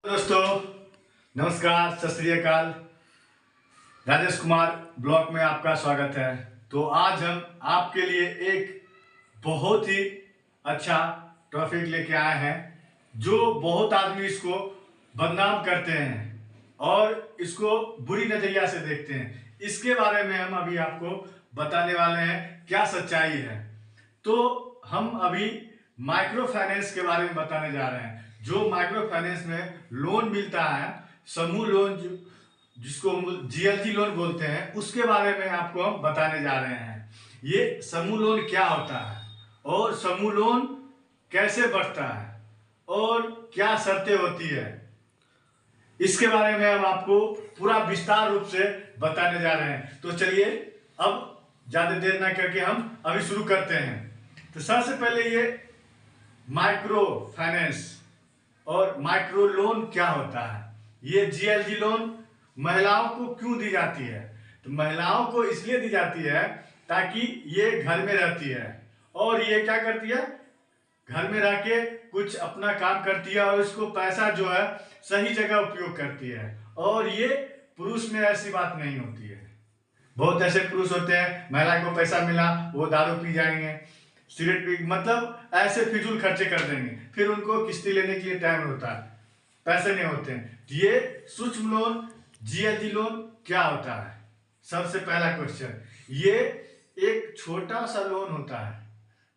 दोस्तों नमस्कार, सत श्री अकाल। राजेश कुमार ब्लॉग में आपका स्वागत है। तो आज हम आपके लिए एक बहुत ही अच्छा टॉपिक लेके आए हैं जो बहुत आदमी इसको बदनाम करते हैं और इसको बुरी नजरिया से देखते हैं। इसके बारे में हम अभी आपको बताने वाले हैं क्या सच्चाई है। तो हम अभी माइक्रो फाइनेंस के बारे में बताने जा रहे हैं। जो माइक्रो फाइनेंस में लोन मिलता है, समूह लोन जिसको जीएलजी लोन बोलते हैं, उसके बारे में आपको हम बताने जा रहे हैं। ये समूह लोन क्या होता है और समूह लोन कैसे बढ़ता है और क्या शर्तें होती है, इसके बारे में हम आपको पूरा विस्तार रूप से बताने जा रहे हैं। तो चलिए अब ज्यादा देर ना करके हम अभी शुरू करते हैं। तो सबसे पहले ये माइक्रो फाइनेंस और माइक्रो लोन क्या होता है। ये जीएलजी लोन महिलाओं को क्यों दी जाती है? तो महिलाओं को इसलिए दी जाती है ताकि ये घर में रहती है और ये क्या करती है, घर में रह के कुछ अपना काम करती है और इसको पैसा जो है सही जगह उपयोग करती है। और ये पुरुष में ऐसी बात नहीं होती है। बहुत ऐसे पुरुष होते हैं, महिला को पैसा मिला वो दारू पी जाएंगे, सिगरेट पी, मतलब ऐसे फिजूल खर्चे कर देंगे, फिर उनको किस्ती लेने के लिए टाइम होता है, पैसे नहीं होते हैं। ये सूक्ष्म लोन जीएलजी लोन क्या होता है? सबसे पहला क्वेश्चन, ये एक छोटा सा लोन होता है।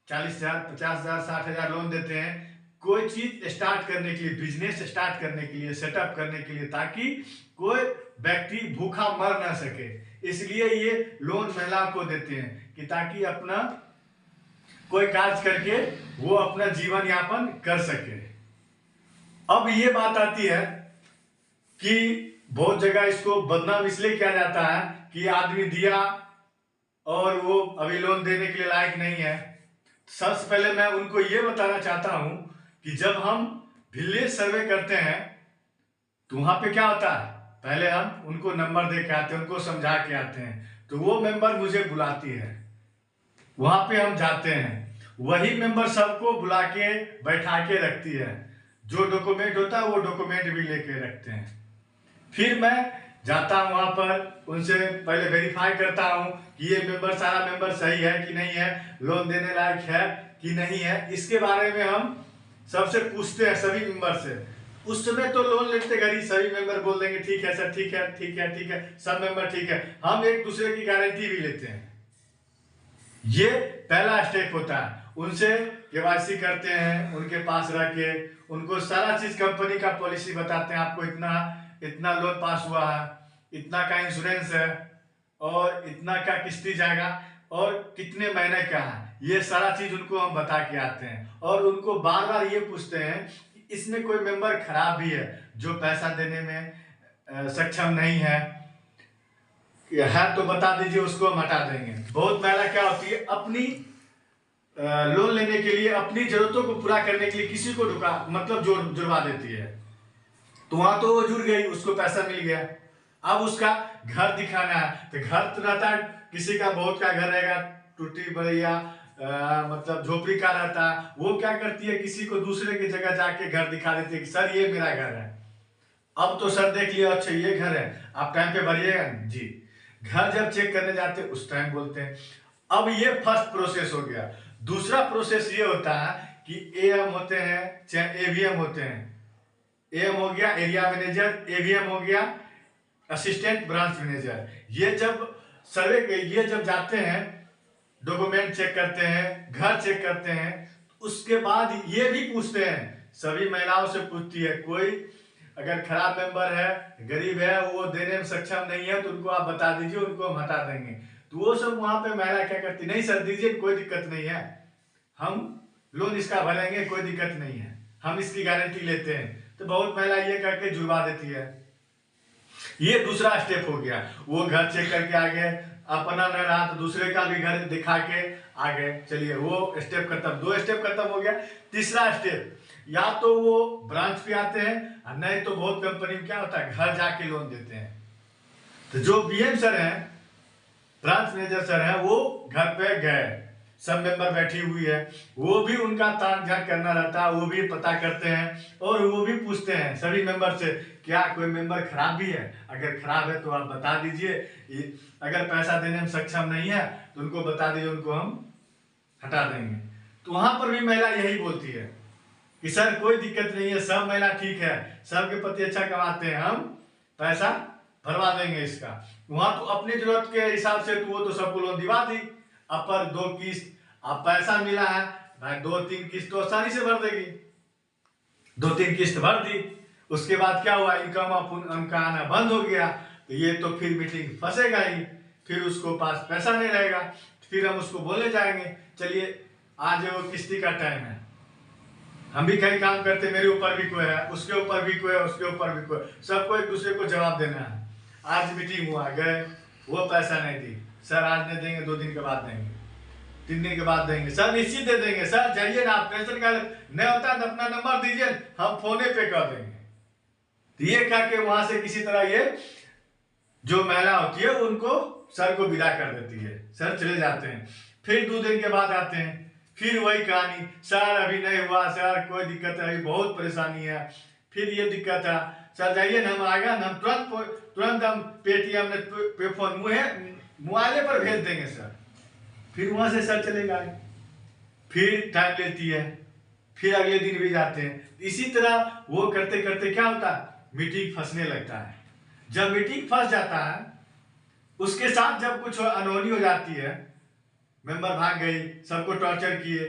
40,000, 50,000, 60,000 लोन देते हैं कोई चीज स्टार्ट करने के लिए, बिजनेस स्टार्ट करने के लिए, सेटअप करने के लिए, ताकि कोई व्यक्ति भूखा मर ना सके। इसलिए ये लोन महिलाओं को देते हैं कि ताकि अपना कोई कार्य करके वो अपना जीवन यापन कर सके। अब ये बात आती है कि बहुत जगह इसको बदनाम इसलिए किया जाता है कि आदमी दिया और वो अभी लोन देने के लिए लायक नहीं है। सबसे पहले मैं उनको ये बताना चाहता हूं कि जब हम विलेज सर्वे करते हैं तो वहां पे क्या होता है, पहले हम उनको नंबर दे के आते हैं, उनको समझा के आते हैं, तो वो मेंबर मुझे बुलाती है, वहां पे हम जाते हैं, वही मेंबर सबको बुला के बैठा के रखती है, जो डॉक्यूमेंट होता है वो डॉक्यूमेंट भी लेके रखते हैं। फिर मैं जाता हूं वहां पर, उनसे पहले वेरीफाई करता हूं कि ये मेंबर, सारा मेंबर सही है कि नहीं है, लोन देने लायक है कि नहीं है, इसके बारे में हम सबसे पूछते हैं, सभी मेंबर से। उस समय तो लोन लेते घड़ी सभी मेंबर बोल देंगे ठीक है सर, ठीक है ठीक है ठीक है, सब मेंबर ठीक है। हम एक दूसरे की गारंटी भी लेते हैं। ये पहला स्टेप होता है। उनसे केवाईसी करते हैं, उनके पास रह के उनको सारा चीज, कंपनी का पॉलिसी बताते हैं, आपको इतना इतना लोन पास हुआ है, इतना का इंश्योरेंस है और इतना का किस्ती जाएगा और कितने महीने का है, ये सारा चीज उनको हम बता के आते हैं। और उनको बार बार ये पूछते हैं कि इसमें कोई मेंबर खराब भी है जो पैसा देने में सक्षम नहीं है तो बता दीजिए, उसको हम हटा देंगे। बहुत महिला क्या होती है, अपनी लोन लेने के लिए, अपनी जरूरतों को पूरा करने के लिए किसी को जुड़वा देती है। तो वहां तो वो जुड़ गई, उसको पैसा मिल गया। अब उसका घर दिखाना है, तो घर तो रहता है, किसी का बहुत का घर रहेगा, टूटी बढ़िया मतलब झोपड़ी का रहता है, वो क्या करती है, किसी को दूसरे की जगह जाके घर दिखा देती है कि सर ये मेरा घर है। अब तो सर देख लिया, अच्छा ये घर है, आप टाइम पे भरिएगा जी। घर जब चेक करने जाते हैं उस टाइम बोलते हैं। अब ये फर्स्ट प्रोसेस हो गया। दूसरा प्रोसेस ये होता है कि एएम होते हैं चाहे एवीएम होते हैं। एएम हो गया एरिया मैनेजर, एवीएम हो गया असिस्टेंट ब्रांच मैनेजर। ये जब जाते हैं, डॉक्यूमेंट चेक करते हैं, घर चेक करते हैं, उसके बाद ये भी पूछते हैं, सभी महिलाओं से पूछती है, कोई अगर खराब मेंबर है, गरीब है, वो देने में सक्षम नहीं है तो उनको आप बता दीजिए, उनको हम हटा देंगे। तो वो सब वहां पे महिला क्या करती, नहीं सर दीजिए, कोई दिक्कत नहीं है, हम लोन इसका भरेंगे, कोई दिक्कत नहीं है, हम इसकी गारंटी लेते हैं। तो बहुत महिला ये करके जुड़वा देती है। ये दूसरा स्टेप हो गया। वो घर चेक करके आ गए, अपना न रहा तो दूसरे का भी घर दिखा के आ गए, चलिए वो स्टेप खत्म, 2 स्टेप खत्म हो गया। तीसरा स्टेप, या तो वो ब्रांच पे आते हैं, नहीं तो बहुत कंपनी में क्या होता है, घर जाके लोन देते हैं। तो जो बीएम सर हैं, ब्रांच मैनेजर सर हैं, वो घर पे गए, सब मेंबर बैठी हुई है, वो भी उनका ताक झाक करना रहता है, वो भी पता करते हैं और वो भी पूछते हैं सभी मेंबर से क्या कोई मेंबर खराब भी है, अगर खराब है तो आप बता दीजिए, अगर पैसा देने में सक्षम नहीं है तो उनको बता दीजिए, उनको हम हटा देंगे। तो वहां पर भी महिला यही बोलती है कि सर कोई दिक्कत नहीं है, सब महिला ठीक है, सबके पति अच्छा कमाते हैं, हम पैसा भरवा देंगे इसका। वहां तो अपनी जरूरत के हिसाब से तो वो तो सबको लोन दिवा दी, अब पर 2 किस्त अब पैसा मिला है भाई, 2-3 किस्त तो आसानी से भर देगी, 2-3 किस्त भर दी। उसके बाद क्या हुआ, इनकम उनका आना बंद हो गया, तो ये तो फिर मीटिंग फंसेगा ही, फिर उसको पास पैसा नहीं रहेगा, फिर हम उसको बोलने जाएंगे चलिए आज वो किस्ती का टाइम है, हम भी कहीं काम करते, मेरे ऊपर भी कोई है, उसके ऊपर भी कोई है, उसके ऊपर भी कोई, सबको एक दूसरे को जवाब देना है। आज मीटिंग हुआ, गए, वो पैसा नहीं दी, सर आज नहीं देंगे, 2 दिन के बाद देंगे, 3 दिन के बाद देंगे, सर निश्चित दे देंगे, सर जाइए ना आप टेंशन का नहीं होता है, अपना नंबर दीजिए हम फोने पे कर देंगे। तो ये कह के वहां से किसी तरह ये जो महिला होती है उनको सर को विदा कर देती है, सर चले जाते हैं। फिर 2 दिन के बाद आते हैं, फिर वही कहानी, सर अभी नहीं हुआ, सर कोई दिक्कत है, अभी बहुत परेशानी है, फिर ये दिक्कत है, सर जाइए ना हम आएगा ना, हम तुरंत हम पेटीएम पे फोन मोबाइले पर भेज देंगे सर। फिर वहां से सर चले गए, फिर टाइम लेती है, फिर अगले दिन भी जाते हैं। इसी तरह वो करते करते क्या होता है, मीटिंग फंसने लगता है। जब मीटिंग फंस जाता है, उसके साथ जब कुछ अनहोनी हो जाती है, मेंबर भाग गई, सबको टॉर्चर किए,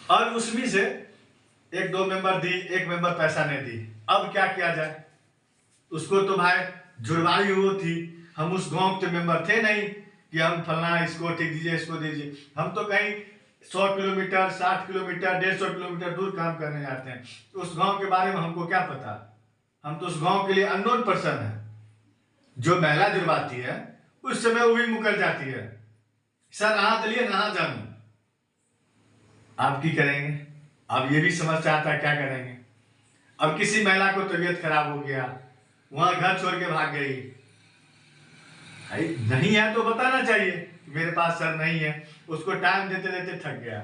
और उसमें से 1-2 मेंबर दी, 1 मेंबर पैसा नहीं दी, अब क्या किया जाए। उसको तो भाई जुड़वाई हुई थी, हम उस गांव के मेंबर थे नहीं कि हम फलना इसको ठीक दीजिए, इसको दीजिए, हम तो कहीं 100 किलोमीटर, 60 किलोमीटर, 150 किलोमीटर दूर काम करने जाते हैं, तो उस गांव के बारे में हमको क्या पता, हम तो उस गांव के लिए अननोन पर्सन है। जो महिला जुड़वाती है उस समय वो भी मुकर जाती है, सर नहा चलिए, नहा जानू, आप की करेंगे, अब ये भी समझ चाहता क्या करेंगे। अब किसी महिला को तबीयत खराब हो गया, वहां घर छोड़ के भाग गई, नहीं है तो बताना चाहिए मेरे पास सर नहीं है, उसको टाइम देते देते थक गया।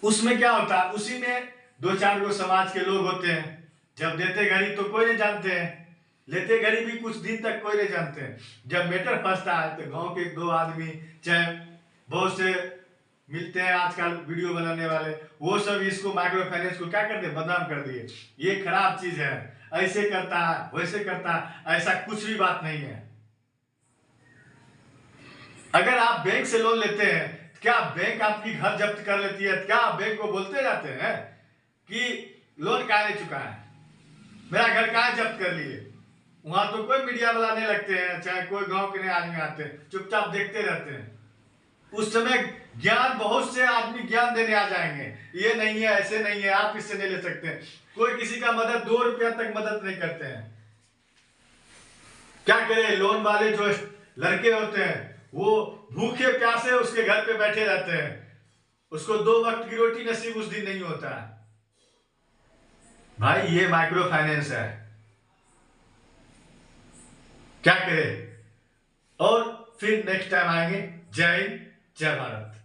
उसमें क्या होता है, उसी में 2-4 गो समाज के लोग होते हैं, जब देते घड़ी तो कोई नहीं जानते हैं, लेते घड़ी भी कुछ दिन तक कोई नहीं जानते हैं। जब मैटर फंसता है तो गांव के 2 आदमी, चाहे बहुत से मिलते हैं आजकल वीडियो बनाने वाले, वो सब इसको माइक्रो फाइनेंस को क्या करते, बदनाम कर दिए, ये खराब चीज है, ऐसे करता है, वैसे करता है, ऐसा कुछ भी बात नहीं है। अगर आप बैंक से लोन लेते हैं, क्या बैंक आपकी घर जब्त कर लेती है, क्या आप बैंक को बोलते जाते हैं कि लोन काहे नहीं चुका है, मेरा घर काहे जब्त कर लिए। वहां तो कोई मीडिया वाला नहीं लगते हैं, चाहे कोई गांव के नहीं आदमी आते हैं, चुपचाप देखते रहते हैं। उस समय ज्ञान, बहुत से आदमी ज्ञान देने आ जाएंगे, ये नहीं है, ऐसे नहीं है, आप इससे नहीं ले सकते, कोई किसी का मदद 2 रुपया तक मदद नहीं करते हैं। क्या करे, लोन वाले जो लड़के होते हैं वो भूखे प्यासे उसके घर पे बैठे रहते हैं, उसको 2 वक्त की रोटी नसीब उस दिन नहीं होता है। भाई ये माइक्रो फाइनेंस है, क्या करे। और फिर नेक्स्ट टाइम आएंगे। जय हिंद, जय भारत।